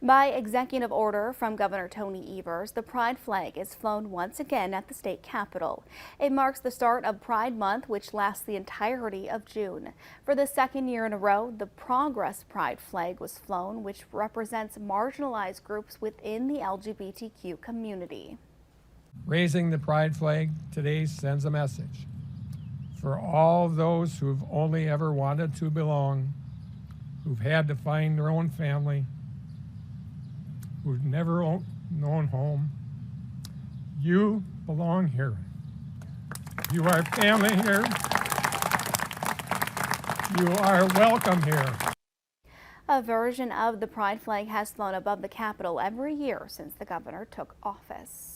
By executive order from Governor Tony Evers, the Pride flag is flown once again at the state capitol. It marks the start of Pride Month, which lasts the entirety of June. For the second year in a row, the Progress Pride flag was flown, which represents marginalized groups within the LGBTQ community. Raising the Pride flag today sends a message for all those who've only ever wanted to belong, who've had to find their own family, who've never known home. You belong here. You are family here. You are welcome here. A version of the Pride flag has flown above the Capitol every year since the governor took office.